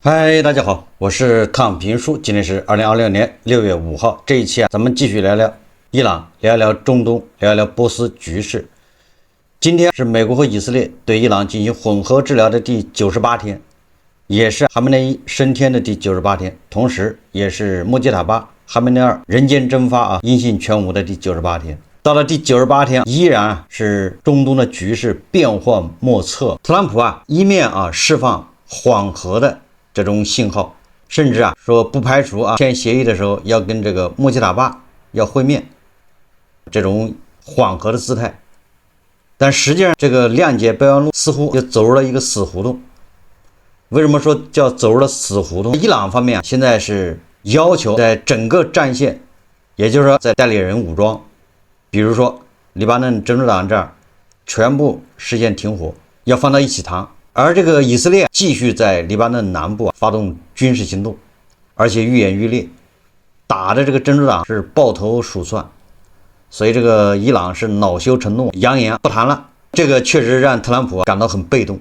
嗨，大家好，我是康平叔，今天是2026年6月5号。這一期咱們繼續聊聊伊朗，聊聊中東，聊聊波斯局勢。今天是美國和以色列對伊朗進行混合治療的第98天，也是哈梅內伊升天的第98天，同時也是穆吉塔巴哈梅内尔人间蒸发音信全无的第98天。到了第98天，依然是中東的局勢變幻莫測。特朗普一面釋放緩和的這種信號，甚至說不排除簽協議的時候要跟這個穆吉塔巴要會面，這種緩和的姿態。但實際上這個諒解備忘錄似乎就走入了一個死胡同。為什麼說叫走入了死胡同？伊朗方面現在是要求在整個戰線，也就是說在代理人武裝，比如說黎巴嫩真主黨這兒全部實現停火，要放到一起談。而這個以色列繼續在黎巴嫩南部發動軍事行動，而且愈演愈烈，打的這個真主黨是抱頭鼠竄，所以這個伊朗是惱羞成怒，揚言不談了。這個確實讓特朗普感到很被動，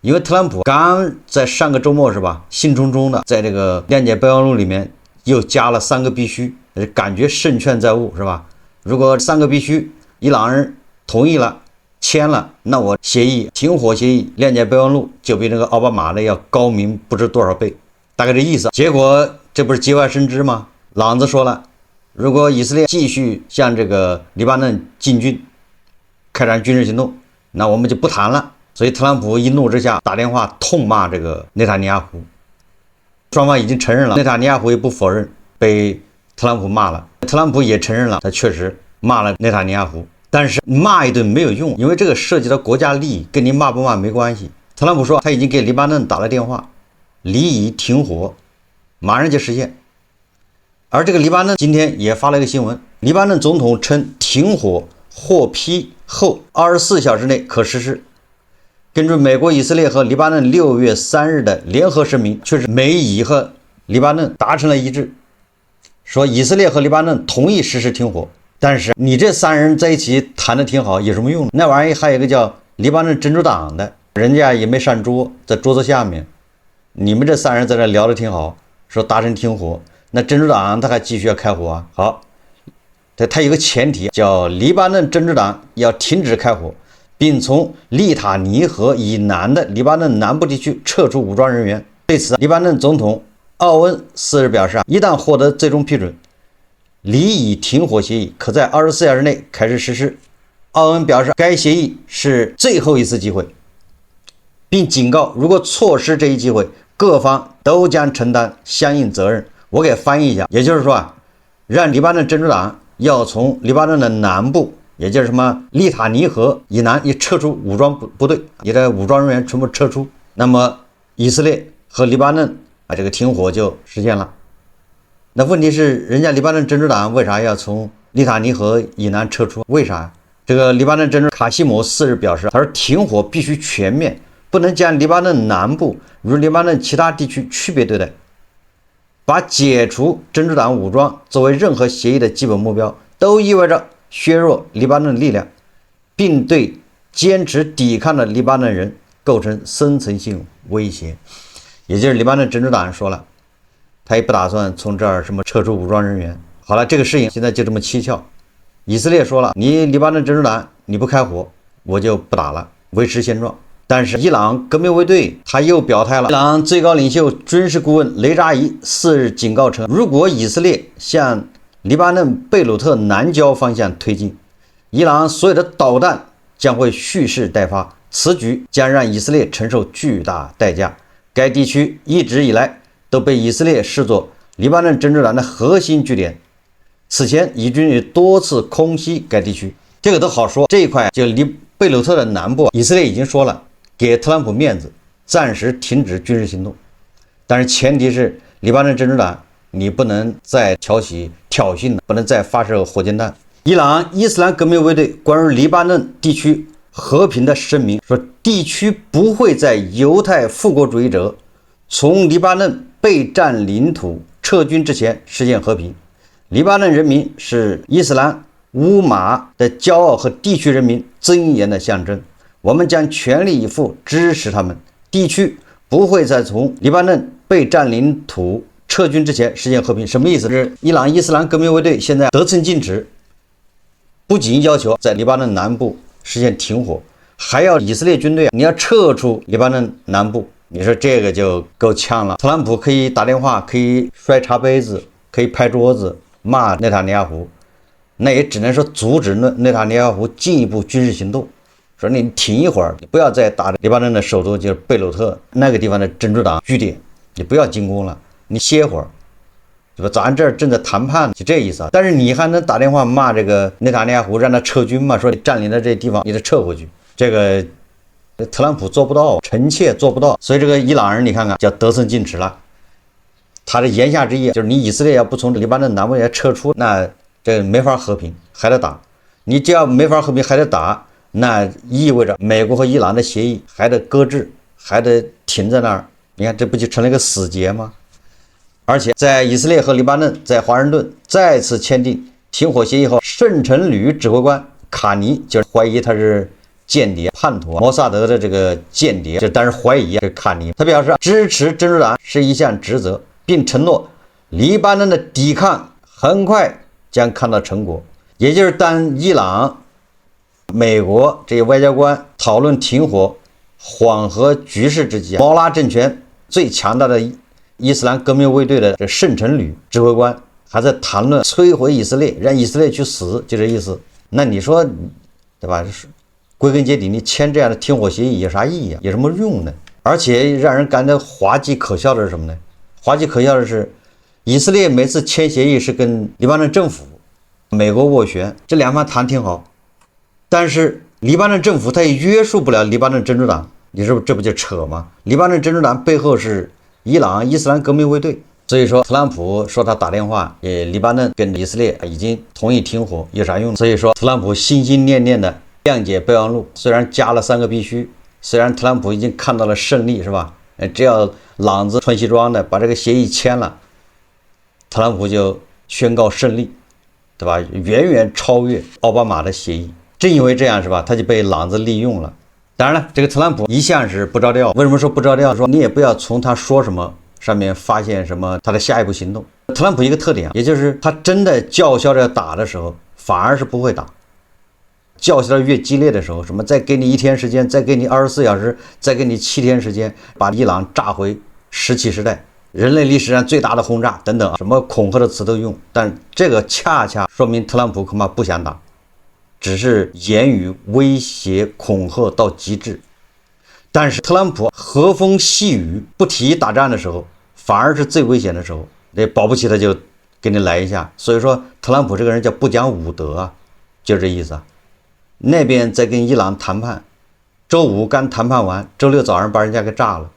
因為特朗普剛在上個周末是吧，興沖沖的在這個諒解備忘錄裡面又加了3個必須，感覺勝券在握是吧？如果3個必須伊朗人同意了簽了，那我協議停火協議諒解備忘錄就比那個奧巴馬的要高明不知多少倍，大概這意思。結果這不是節外生枝嗎？朗子說了，如果以色列繼續向這個黎巴嫩進軍開展軍事行動，那我們就不談了。所以特朗普一怒之下打電話痛罵這個內塔尼亞胡，雙方已經承認了，內塔尼亞胡也不否認被特朗普罵了，特朗普也承認了他確實罵了內塔尼亞胡。但是罵一頓沒有用，因為這個涉及到國家利益，跟你罵不罵沒關係。特朗普說他已經給黎巴嫩打了電話，黎以停火，馬上就實現。而這個黎巴嫩今天也發了一個新聞，黎巴嫩總統稱停火獲批後24小時內可實施。根據美國、以色列和黎巴嫩6月3日的聯合聲明，確實美以和黎巴嫩達成了一致，說以色列和黎巴嫩同意實施停火。但是你這3人在一起談的挺好，有什麼用呢？那玩意還有一個叫黎巴嫩真主黨的，人家也沒上桌，在桌子下面，你們這3人在這聊得挺好，說達成停火，那真主黨他還繼續要開火啊。好，他有個前提，叫黎巴嫩真主黨要停止開火，並從利塔尼河以南的黎巴嫩南部地區撤出武裝人員。對此，黎巴嫩總統奧恩4日表示，一旦獲得最終批准，黎以停火協議可在24小時內開始實施。奧恩表示，該協議是最後一次機會，並警告如果錯失這一機會，各方都將承擔相應責任。我給翻譯一下，也就是說讓黎巴嫩真主黨要從黎巴嫩的南部，也就是什麼利塔尼河以南，也撤出武裝部隊，你的武裝人員全部撤出，那麼以色列和黎巴嫩這個停火就實現了。那問題是，人家黎巴嫩真主黨為啥要從利塔尼河以南撤出？為啥？這個黎巴嫩真主卡西姆4日表示，他說停火必須全面，不能將黎巴嫩南部與黎巴嫩其他地區區別對待，把解除真主黨武裝作為任何協議的基本目標，都意味着削弱黎巴嫩力量，並對堅持抵抗的黎巴嫩人構成深層性威脅。也就是黎巴嫩真主黨說了，他也不打算從這兒什麼撤出武裝人員。好了，這個事情現在就這麼蹊蹺。以色列說了，你黎巴嫩真主黨你不開火，我就不打了，維持現狀。但是伊朗革命衛隊他又表態了。伊朗最高領袖軍事顧問雷扎伊4日警告稱，如果以色列向黎巴嫩貝魯特南郊方向推進，伊朗所有的導彈將會蓄勢待發，此舉將讓以色列承受巨大代價。該地區一直以來都被以色列視作黎巴嫩真主黨的核心據點，此前以軍也多次空襲該地區。這個都好說，這一塊就貝魯特的南部，以色列已經說了，給特朗普面子，暫時停止軍事行動，但是前提是黎巴嫩真主黨你不能再挑釁了，不能再發射火箭彈。伊朗伊斯蘭革命衛隊關於黎巴嫩地區和平的聲明說，地區不會在猶太復國主義者從黎巴嫩被佔領土撤軍之前實現和平。黎巴嫩人民是伊斯蘭烏馬的驕傲和地區人民尊嚴的象徵，我們將全力以赴支持他們。地區不會再從黎巴嫩被占領土撤軍之前實現和平。什麼意思？是伊朗伊斯蘭革命衛隊現在得寸進尺，不僅要求在黎巴嫩南部實現停火，還要以色列軍隊你要撤出黎巴嫩南部。你說這個就夠嗆了。特朗普可以打電話，可以摔茶杯子，可以拍桌子罵內塔尼亞胡，那也只能說阻止內塔尼亞胡進一步軍事行動，說你停一會兒，你不要再打黎巴嫩的首都就是貝鲁特那個地方的真主黨据點，你不要进攻了，你歇會兒，对吧？咱這兒正在談判，就這意思啊。但是你還能打電話罵這個內塔尼亞胡，讓他撤軍嗎？說你占領的這地方你得撤回去，這個特朗普做不到，臣妾做不到，所以這個伊朗人你看看叫得寸進尺了。他的言下之意就是你以色列要不从黎巴嫩南部要撤出，那這沒法和平，還得打。你只要沒法和平還得打，那意味着美國和伊朗的協議還得擱置，還得停在那兒。你看这不就成了一個死結嗎？而且在以色列和黎巴嫩在華盛頓再次簽訂停火協議後，聖城旅指揮官卡尼就懷疑他是間諜叛徒，摩薩德的這個間諜，就當然懷疑这卡尼。他表示支持真主黨是一項職責，並承諾黎巴嫩的抵抗很快將看到成果。也就是當伊朗、美國這些外交官討論停火、緩和局勢之際，毛拉政權最強大的伊斯蘭革命衛隊的這聖城旅指揮官還在談論摧毀以色列，讓以色列去死，就這意思。那你說，對吧？歸根結底，你簽這樣的停火協議有啥意義啊？有什麼用呢？而且讓人感到滑稽可笑的是什麼呢？滑稽可笑的是，以色列每次簽協議是跟黎巴嫩政府、美國斡旋，這兩方談挺好，但是黎巴嫩政府他也約束不了黎巴嫩真主黨，你說這不就扯嗎？黎巴嫩真主党背後是伊朗伊斯蘭革命衛隊，所以說特朗普說他打電話給黎巴嫩跟以色列已經同意停火，有啥用？所以說特朗普心心念念的諒解備忘錄，雖然加了3個必須，雖然特朗普已經看到了勝利，是吧？只要朗子穿西裝的把這個協議簽了，特朗普就宣告勝利，對吧？遠遠超越奧巴馬的協議。正因為這樣，是吧？他就被朗子利用了。當然了，這個特朗普一向是不着調。為什麼說不着調？說你也不要從他說什麼上面發現什麼他的下一步行動。特朗普一個特點，也就是他真的叫囂着要打的時候，反而是不會打。叫囂的越激烈的時候，什麼再給你1天時間，再給你24小時，再給你7天時間，把伊朗炸回石器時代，人類歷史上最大的轟炸等等，什麼恐嚇的詞都用。但這個恰恰說明特朗普恐怕不想打，只是言語威脅恐嚇到極致。但是特朗普和風細雨不提打仗的時候，反而是最危險的時候，那保不齊他就給你來一下。所以說特朗普這個人叫不講武德啊，就這意思啊。那邊在跟伊朗談判，周五剛談判完，周六早上把人家給炸了，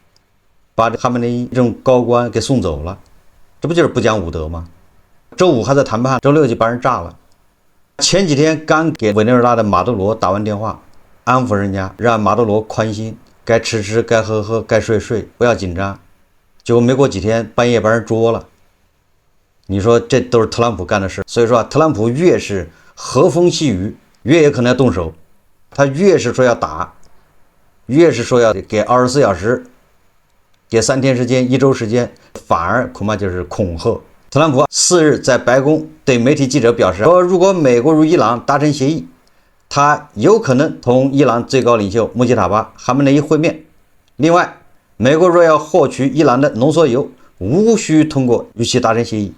把他們的這種高官給送走了，這不就是不講武德嗎？周五還在談判，周六就把人炸了。前幾天剛給委內瑞拉的馬杜羅打完電話，安撫人家，讓馬杜羅寬心，該吃吃，該喝喝，該睡睡，不要緊張。結果沒過幾天，半夜把人捉了。你說這都是特朗普幹的事。所以說特朗普越是和風細雨，越有可能要動手。他越是說要打，越是說要給24小時，給3天時間、1周時間，反而恐怕就是恐嚇。特朗普4日在白宮對媒體記者表示說，如果美國與伊朗達成協議，他有可能同伊朗最高領袖穆吉塔巴·哈梅內伊會面。另外，美國若要獲取伊朗的濃縮鈾，無需通過與其達成協議。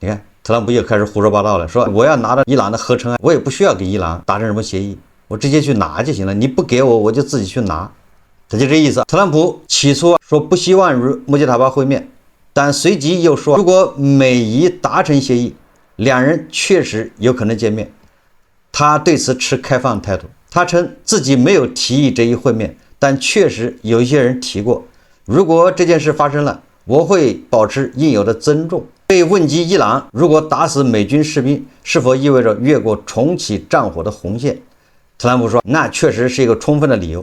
你看，特朗普又開始胡說八道了，說我要拿到伊朗的合成案，我也不需要跟伊朗達成什麼協議，我直接去拿就行了，你不給我，我就自己去拿。他就這意思。特朗普起初說不希望與穆吉塔巴會面，但隨即又說，如果美伊達成協議，兩人確實有可能見面。他對此持開放態度。他稱自己沒有提議這一會面，但確實有一些人提過。如果這件事發生了，我會保持應有的尊重。被問及伊朗如果打死美軍士兵是否意味着越過重啟戰火的紅線，特朗普說那確實是一個充分的理由。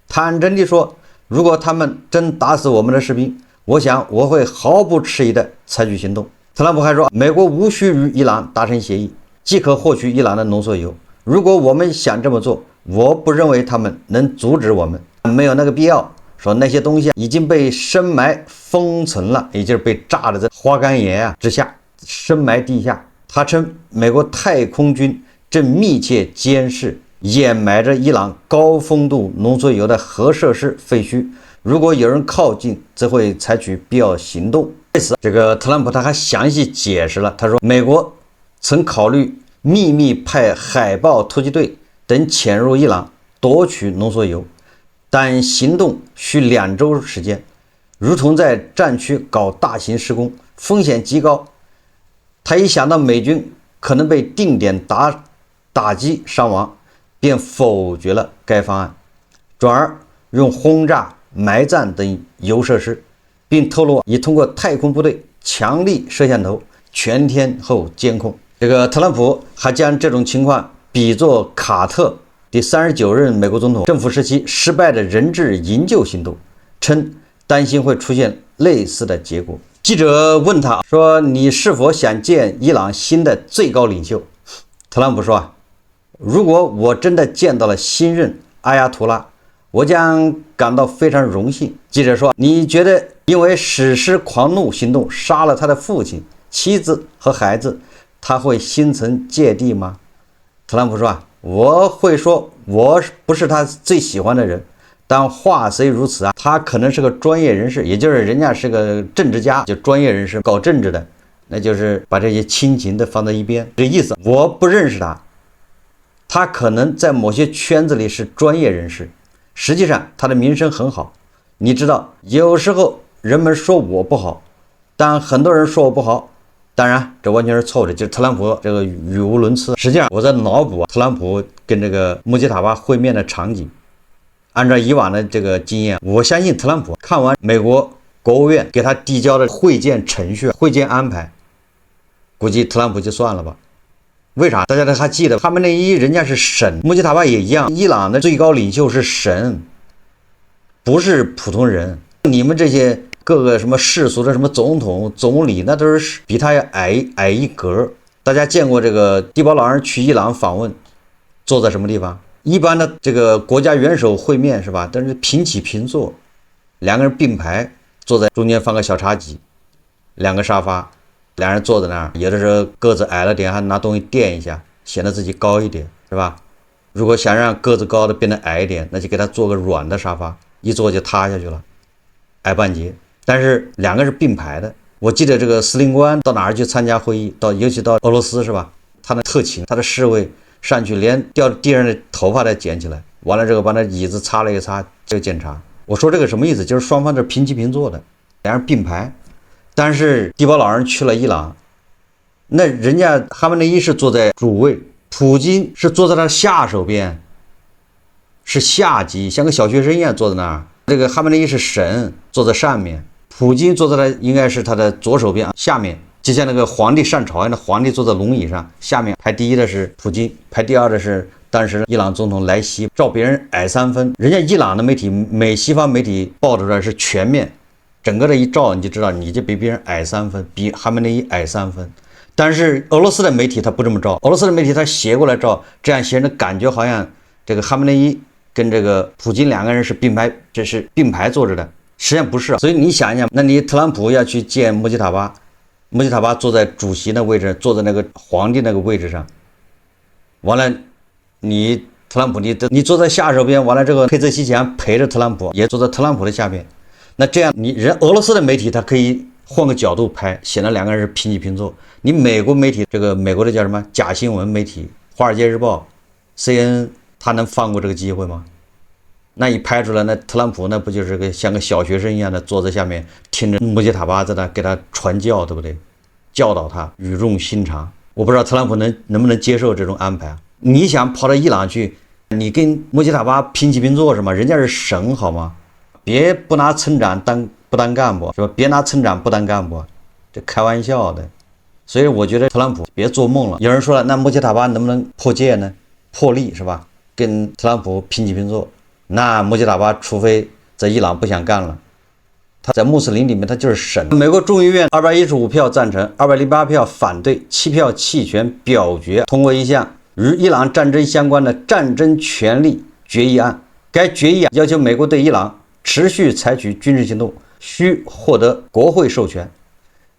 坦誠地說，如果他們真打死我們的士兵，我想我會毫不遲疑地採取行動。特朗普還說，美國無需與伊朗達成協議，即可獲取伊朗的濃縮鈾。如果我們想這麼做，我不認為他們能阻止我們，沒有那個必要。說那些東西已經被深埋封存了，也就是被炸的在花崗岩之下，深埋地下。他稱美國太空軍正密切監視掩埋着伊朗高豐度濃縮鈾的核設施廢墟，如果有人靠近，則會採取必要行動。對此，這個特朗普他還詳細解釋了，他說美國曾考慮秘密派海豹突擊隊等潛入伊朗奪取濃縮鈾，但行動需2周時間，如同在戰區搞大型施工，風險極高。他一想到美軍可能被定點打擊傷亡，便否決了該方案，轉而用轟炸、埋葬等鈾設施，並透露已通過太空部隊強力攝像頭全天候監控。這個特朗普還將這種情況比作卡特第39任美國總統政府時期失敗的人質營救行動，稱擔心會出現類似的結果。記者問他說：“你是否想見伊朗新的最高領袖？”特朗普說：“如果我真的見到了新任阿亚图拉，我將感到非常榮幸。”記者說：“你覺得因為史詩狂怒行動殺了他的父親、妻子和孩子，他會心存芥蒂嗎？”特朗普說：“我會說我不是他最喜歡的人，但話雖如此啊，他可能是個專業人士，也就是人家是個政治家，就專業人士搞政治的，那就是把這些親情的放在一邊。這意思，我不認識他，他可能在某些圈子裡是專業人士，實際上他的名聲很好。你知道，有時候人們說我不好，但很多人說我不好。當然，這完全是錯的，就是特朗普這個語無倫次。實際上，我在腦補特朗普跟這個穆吉塔巴會面的場景。按照以往的這個經驗，我相信特朗普看完美國國務院給他遞交的會見程序、會見安排，估計特朗普就算了吧。為啥？大家都還記得，哈梅内伊人家是神，穆吉塔巴也一樣，伊朗的最高領袖是神，不是普通人。你們這些各个什麼世俗的什麼總統、總理，那都是比他要矮一格。大家見過這個迪保老人去伊朗訪問，坐在什麼地方？一般的這個國家元首會面是吧？但是平起平坐，2個人並排坐在中間，放個小茶幾，2個沙發，2人坐在那兒。有的時候個子矮了點，還拿東西墊一下，顯得自己高一點，是吧？如果想讓個子高的變得矮一點，那就給他做個軟的沙發，一坐就塌下去了，矮半截。但是2個是並排的。我記得這個司令官到哪兒去參加會議，尤其到俄羅斯是吧？他的特勤，他的侍衛。上去連掉地上的頭髮都撿起來，完了之後把那椅子擦了一擦，這個檢查。我說這個什麼意思？就是雙方是平起平坐的，2人並排。但是迪保老人去了伊朗，那人家哈梅內伊是坐在主位，普京是坐在他下手邊，是下級，像個小學生一樣坐在那兒。這個哈梅內伊是神，坐在上面，普京坐在他應該是他的左手邊下面。就像那個皇帝上朝一樣，那皇帝坐在龍椅上，下面排第1的是普京，排第2的是當時伊朗總統萊西，照別人矮3分。人家伊朗的媒體，美西方媒體報出來是全面，整個的一照你就知道，你就比別人矮3分，比哈梅內伊矮3分。但是俄羅斯的媒體他不這麼照，俄羅斯的媒體他斜過來照，這樣顯得感覺好像這個哈梅內伊跟這個普京2個人是並排，這是並排坐着的，實際上不是。所以你想一想，那你特朗普要去見穆吉塔巴。穆吉塔巴坐在主席的位置，坐在那個皇帝那個位置上，完了，你特朗普你坐在下手邊，完了這個佩澤西奇揚陪着特朗普，也坐在特朗普的下邊，那這樣你人俄羅斯的媒體他可以換個角度拍，顯得2個人是平起平坐。你美國媒體這個美國的叫什麼假新聞媒體，華爾街日報、CNN， 他能放過這個機會嗎？那一拍出來，那特朗普那不就是個像個小學生一樣的坐在下面，聽着穆吉塔巴在那給他傳教，對不對？教導他，語重心長。我不知道特朗普能不能接受這種安排啊？你想跑到伊朗去，你跟穆吉塔巴平起平坐是嗎？人家是神好嗎？別不拿村長不當幹部是吧？別拿村長不當幹部，這開玩笑的。所以我覺得特朗普別做夢了。有人說了，那穆吉塔巴能不能破戒呢？破例是吧？跟特朗普平起平坐。那穆吉塔巴除非在伊朗不想幹了，他在穆斯林裡面他就是神。美國眾議院215票贊成，208票反對，7票棄權表決通過一項與伊朗戰爭相關的戰爭權利決議案。該決議案要求美國對伊朗持續採取軍事行動，需獲得國會授權，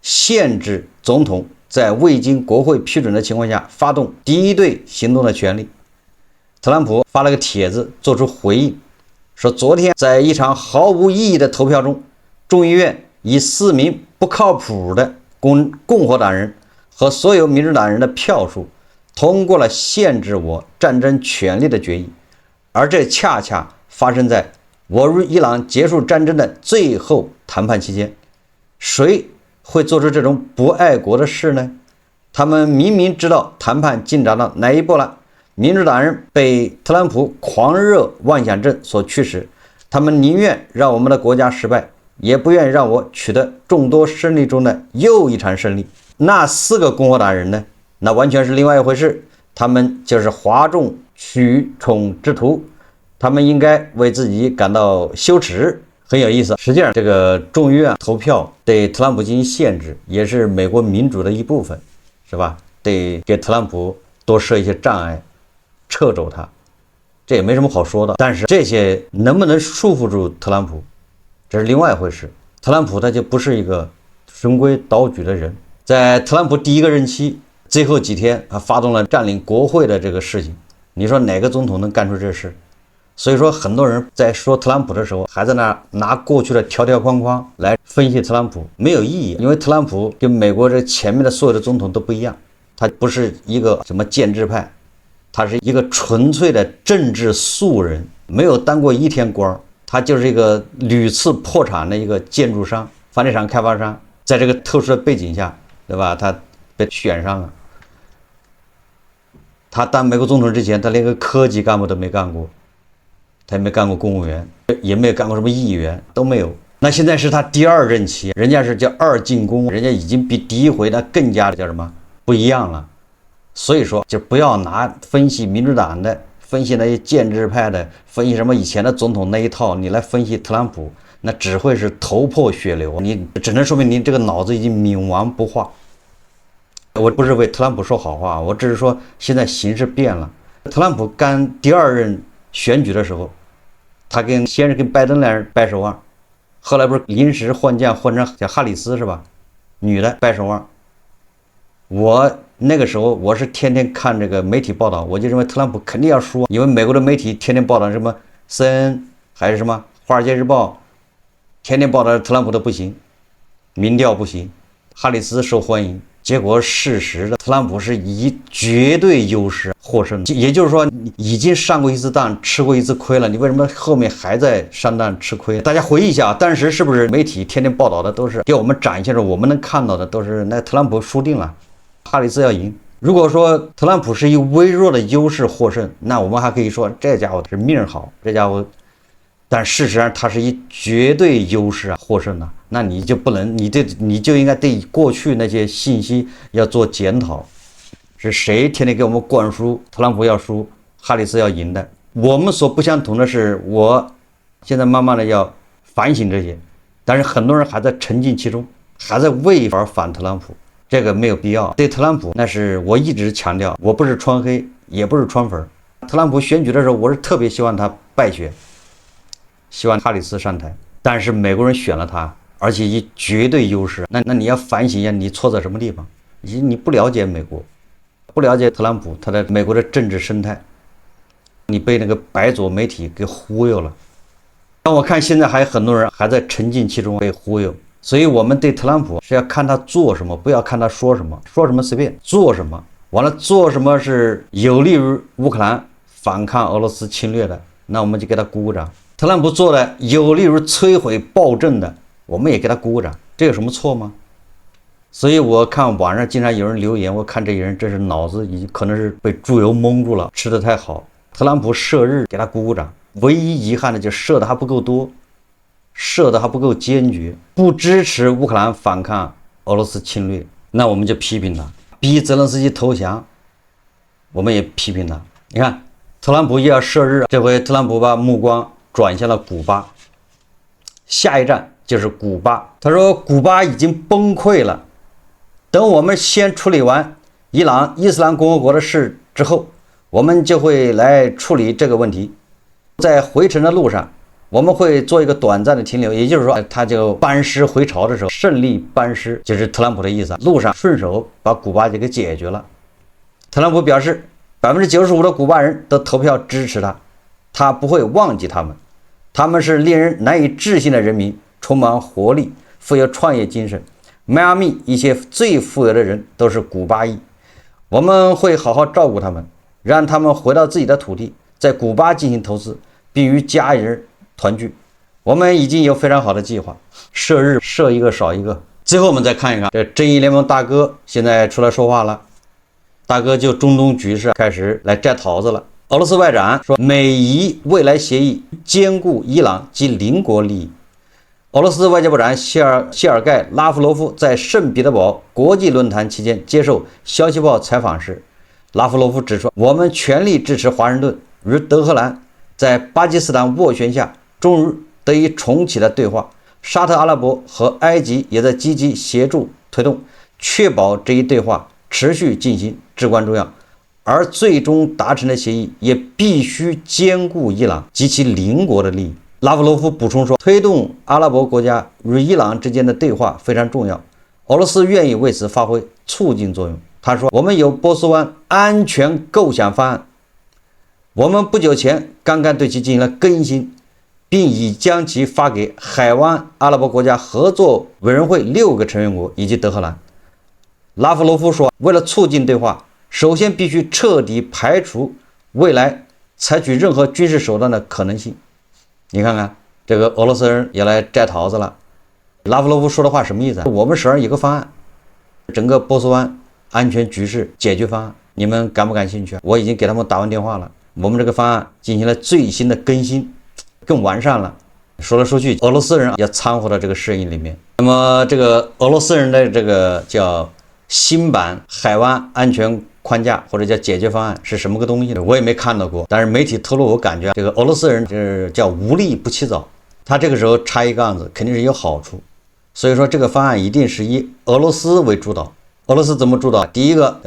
限制總統在未經國會批准的情況下發動敵對行動的權利。特朗普發了個帖子做出回應，說昨天在一場毫無意義的投票中，眾議院以4名不靠譜的共和黨人和所有民主黨人的票數通過了限制我戰爭權利的決議，而這恰恰發生在我與伊朗結束戰爭的最後談判期間。誰會做出這種不愛國的事呢？他們明明知道談判進展到哪一步了，民主黨人被特朗普狂熱妄想症所驅使，他們寧願讓我們的國家失敗，也不願讓我取得眾多勝利中的又一場勝利。那4個共和黨人呢？那完全是另外一回事，他們就是嘩眾取寵之徒，他們應該為自己感到羞恥。很有意思，實際上這個眾議院投票對特朗普進行限制，也是美國民主的一部分，是吧？得給特朗普多設一些障礙，掣肘他，這也沒什麼好說的。但是這些能不能束縛住特朗普，這是另外一回事。特朗普他就不是一個循規蹈矩的人。在特朗普第1個任期最後幾天，他發動了佔領國會的這個事情，你說哪個總統能幹出這事？所以說很多人在說特朗普的時候，還在那拿過去的條條框框來分析特朗普，沒有意義。因為特朗普跟美國這前面的所有的總統都不一樣，他不是一個什麼建制派，他是一個純粹的政治素人，沒有當過1天官，他就是一個屢次破產的一個建築商、房地產開發商。在這個特殊的背景下，對吧？他被選上了。他當美國總統之前，他連個科級幹部都沒幹過，他也沒幹過公務員，也沒有幹過什麼議員，都沒有。那現在是他第2任期，人家是叫2進宮，人家已經比第1回呢更加的叫什麼不一樣了。所以說，就不要拿分析民主黨的、分析那些建制派的、分析什麼以前的总統那一套，你來分析特朗普，那只会是頭破血流，你只能說明你這個腦子已經冥顽不化。我不是為特朗普說好話，我只是說現在形勢變了。特朗普剛第2任選舉的時候，他先是跟拜登來掰手腕，後來不是臨時換將換成叫哈里斯是吧？女的掰手腕。我那個時候我是天天看這個媒體報道，我就認為特朗普肯定要輸，因為美國的媒體天天報道什麼 CNN 還是什麼華爾街日報，天天報道特朗普的不行，民調不行，哈里斯受歡迎。結果事實的特朗普是以絕對優勢獲勝，也就是說你已經上過一次當，吃過一次虧了，你為什麼後面還在上當吃虧？大家回憶一下，當時是不是媒体天天報道的都是給我們展现着我們能看到的都是那特朗普輸定了，哈里斯要贏。如果說特朗普是以微弱的優勢獲勝，那我們還可以說這家伙是命好，這家伙，但事實上他是以絕對優勢獲勝的。那你就不能，你就應該对過去那些信息要做檢討，是誰天天給我們灌輸特朗普要輸，哈里斯要贏的？我們所不相同的是，我現在慢慢的要反省這些，但是很多人還在沉浸其中，還在為而反特朗普，這個沒有必要。對特朗普，那是我一直強調，我不是川黑，也不是川粉。特朗普選舉的時候，我是特別希望他敗選，希望哈里斯上台，但是美國人選了他。而且以絕對優勢，那你要反省一下，你錯在什麼地方？你不了解美国，不了解特朗普他的美國的政治生態，你被那個白左媒體給忽悠了。但我看現在還有很多人還在沉浸其中被忽悠，所以我們對特朗普是要看他做什麼，不要看他說什么，說什麼隨便，做什麼，完了做什麼是有利於烏克蘭反抗俄羅斯侵略的，那我們就給他鼓鼓掌。特朗普做的有利於摧毀暴政的，我們也給他鼓鼓掌，這有什麼錯嗎？所以我看網上經常有人留言，我看這些人真是腦子已經可能是被豬油蒙住了，吃得太好。特朗普射日給他鼓鼓掌，唯一遺憾的就是射的還不夠多，射的還不夠堅決，不支持烏克蘭反抗俄羅斯侵略，那我們就批評他，逼澤連斯基投降，我們也批評他。你看特朗普也要射日，這回特朗普把目光轉向了古巴，下一站就是古巴。他說古巴已經崩潰了，等我們先處理完伊朗伊斯蘭共和國的事之後，我們就會來處理這個問題。在回程的路上，我們會做一個短暫的停留，也就是說，他就班師回朝的時候，勝利班師，就是特朗普的意思，路上順手把古巴就給解決了。特朗普表示，95%的古巴人都投票支持他，他不會忘記他们，他們是令人難以置信的人民，充滿活力，富有創業精神。邁阿密一些最富有的人都是古巴裔，我們會好好照顧他們，讓他們回到自己的土地，在古巴進行投資，並與家人團聚。我們已經有非常好的計劃，射日射一個少一個。最後我們再看一看，這正義聯盟大哥現在出來說話了，大哥就中東局勢開始來摘桃子了。俄羅斯外長說，美伊未來協議兼顧伊朗及鄰國利益。俄羅斯外交部長谢爾蓋·拉夫罗夫在聖彼得堡國際論壇期間接受消息報採訪時，拉夫羅夫指出，我們全力支持華盛頓與德黑蘭在巴基斯坦斡旋下終日得以重啟的對話。沙特阿拉伯和埃及也在積極協助推動，確保這一對話持續進行至關重要。而最終達成的協議也必須兼顧伊朗及其鄰國的利益。拉夫羅夫補充說，推動阿拉伯國家與伊朗之間的對話非常重要，俄羅斯願意為此發揮促進作用。他說，我們有波斯灣安全構想方案，我們不久前剛剛對其進行了更新，並已將其發給海灣阿拉伯國家合作委員會6個成員國以及德黑蘭。拉夫羅夫說，為了促進對話，首先必須徹底排除未來採取任何軍事手段的可能性。你看看這個俄羅斯人也來摘桃子了。拉夫羅夫說的話什麼意思？我們手上有個方案，整個波斯灣安全局勢解決方案，你們感不感興趣？我已經給他們打完電話了，我們這個方案進行了最新的更新，更完善了。說來說去，俄羅斯人也摻和到这個事情裡面。那麼這個俄羅斯人的這個叫新版海灣安全框架或者叫解決方案是什麼個東西呢？我也沒看到過，但是媒體透露，我感覺這個俄羅斯人就是叫無利不起早，他這個時候插一槓子肯定是有好處，所以說這個方案一定是以俄羅斯為主導。俄羅斯怎麼主導？第一個，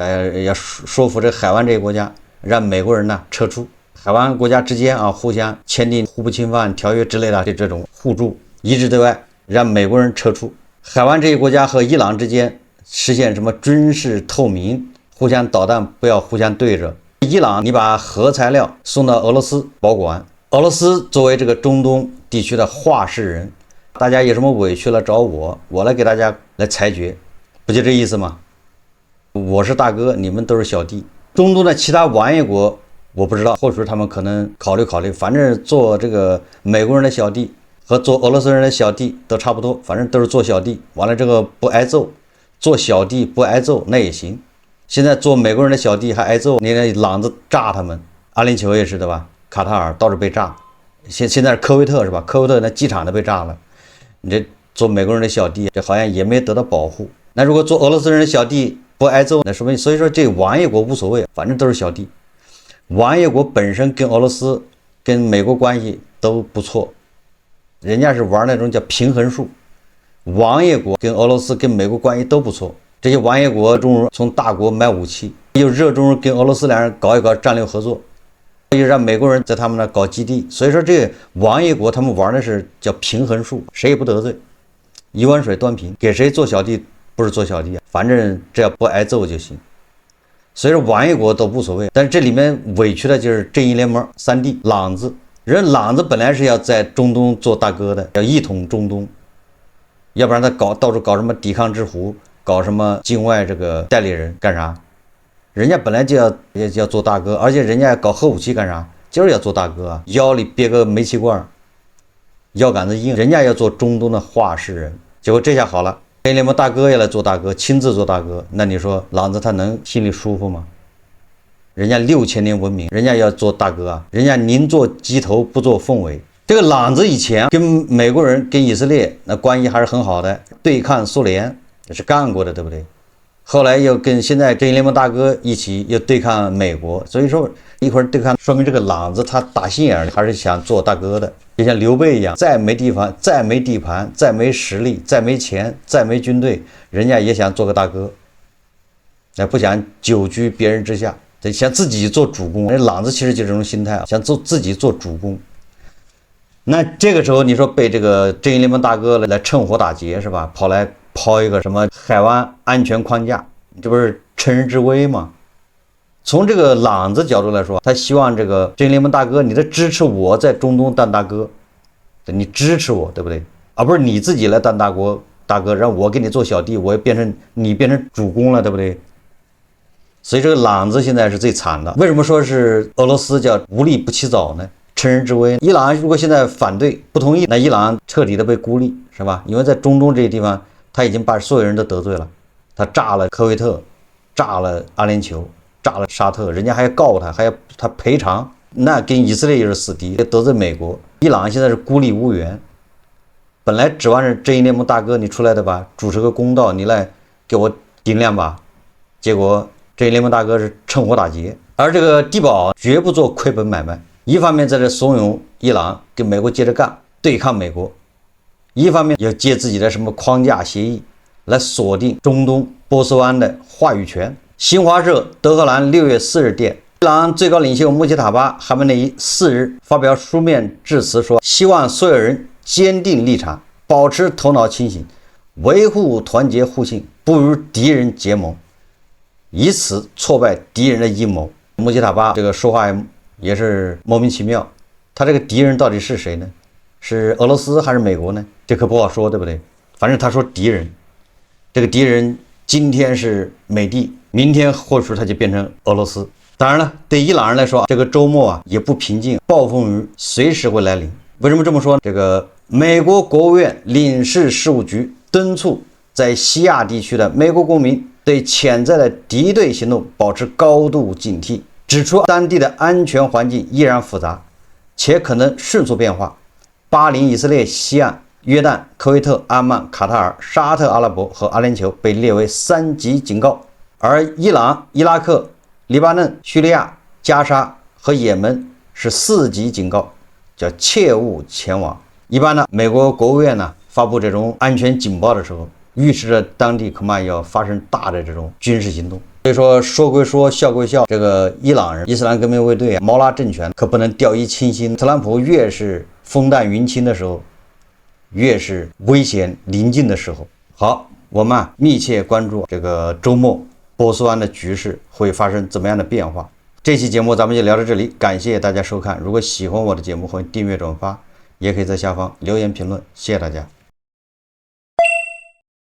要說服這個海灣這些國家，讓美國人呢撤出，海灣國家之間啊互相簽訂互不侵犯條約之類的這種互助，一致对外，讓美國人撤出。海灣這些國家和伊朗之間實現什麼軍事透明，互相導彈不要互相對着。伊朗你把核材料送到俄羅斯保管，俄羅斯作為這個中東地區的話事人，大家有什麼委屈了找我，我來給大家來裁決，不就這意思嗎？我是大哥，你們都是小弟。中東的其他玩意國我不知道，或許他們可能考慮，反正做這個美國人的小弟和做俄羅斯人的小弟都差不多，反正都是做小弟，完了这個不挨揍，做小弟不挨揍那也行。現在做美國人的小弟還挨揍，那個狼子炸他們，阿聯酋也是的吧，卡塔爾到處被炸，現在是科威特是吧？科威特那機場都被炸了，你這做美國人的小弟，這好像也沒得到保護。那如果做俄羅斯人的小弟不挨揍，那說明所以說這王爺國無所謂，反正都是小弟。王爺國本身跟俄羅斯跟美國關係都不錯，人家是玩那種叫平衡術。王爺國跟俄羅斯跟美國關係都不錯，這些王爺國中從大國買武器，又熱衷跟俄羅斯兩人搞一搞戰略合作，又讓美國人在他們那搞基地。所以說這個王爺國他們玩的是叫平衡術，誰也不得罪，一碗水端平，給誰做小弟不是做小弟，反正只要不挨揍就行。所以說王爷國都无所謂，但是這裡面委屈的就是正義聯盟三弟朗子，人朗子本來是要在中東做大哥的，要一統中東，要不然他到處搞什麼抵抗之狐，搞什麼境外這個代理人幹啥？人家本來就要做大哥，而且人家搞核武器幹啥？就是要做大哥啊，腰裡別個煤氣罐，腰桿子硬，人家要做中東的話事人。結果這下好了，正義聯盟大哥也來做大哥，親自做大哥，那你說朗子他能心裡舒服嗎？人家6000年文明，人家要做大哥啊，人家寧做雞頭不做鳳尾。這個朗子以前跟美國人跟以色列那關係還是很好的，對抗蘇聯也是幹過的，對不對？後來又跟現在正義聯盟大哥一起又對抗美國，所以說一會兒對抗，說明這個朗子他打心眼還是想做大哥的，就像劉備一樣，再沒地方，再沒地盤，再沒實力，再沒錢，再沒軍隊，人家也想做個大哥，不想久居別人之下，想自己做主公。人朗子其實就這種心態啊，想自己做主公。那這個時候你說被這個正義聯盟大哥來趁火打劫是吧？跑來拋一個什麼海灣安全框架，這不是趁人之危嗎？從這個朗子角度來說，他希望這個正義聯盟大哥你在支持我在中東當大哥，你支持我对不对？而不是你自己來當大哥，讓我给你做小弟，我也你变成主公了，对不对？所以这个朗子现在是最惨的。为什麼說是俄羅斯叫無利不起早呢？趁人之危。伊朗如果現在反對不同意，那伊朗徹底的被孤立，是吧？因為在中東這些地方，他已經把所有人都得罪了，他炸了科威特，炸了阿聯酋，炸了沙特，人家還要告他，還要他賠償，那跟以色列也是死敵，得罪美國。伊朗現在是孤立無援，本來指望着正義聯盟大哥你出來的吧，主持個公道，你來給我頂兩把，結果正義聯盟大哥是趁火打劫，而這個地保絕不做虧本買賣，一方面在這慫恿伊朗跟美國接着幹，對抗美國，一方面要借自己的什麼框架協議來鎖定中東波斯灣的話語權。新華社德黑蘭6月4日電，伊朗最高領袖穆希塔巴·哈梅內伊4日發表書面致辭說，希望所有人堅定立場，保持頭腦清醒，維護團結互信，不與敵人結盟，以此挫敗敵人的陰謀。穆希塔巴這個說話也是莫名其妙，他這個敵人到底是誰呢？是俄羅斯還是美國呢？這可不好說，對不對？反正他說敵人，這個敵人今天是美帝，明天或許他就變成俄羅斯。當然了，對伊朗人來說，這個周末也不平靜，暴風雨隨時會來臨。為什麼這麼說呢？這個美國國務院領事事務局敦促在西亞地區的美國公民對潛在的敵對行動保持高度警惕，指出當地的安全環境依然複雜，且可能迅速變化。巴林以色列西岸、約旦、科威特、阿曼、卡塔爾、沙特阿拉伯和阿聯酋被列為3級警告，而伊朗、伊拉克、黎巴嫩、敘利亞、加沙和也門是4級警告，叫切勿前往。一般呢，美國國務院呢發布這種安全警報的時候，預示着當地恐怕要發生大的這種軍事行動。所以說歸說，笑歸笑，這個伊朗人伊斯蘭革命衛隊啊，毛拉政權可不能掉以輕心。特朗普越是風淡雲輕的時候，越是危險臨近的時候。好，我們密切關注這個周末波斯灣的局勢會發生怎麼樣的變化。這期節目咱們就聊到這裡，感謝大家收看。如果喜歡我的節目，歡迎訂閱轉發，也可以在下方留言評論。謝謝大家。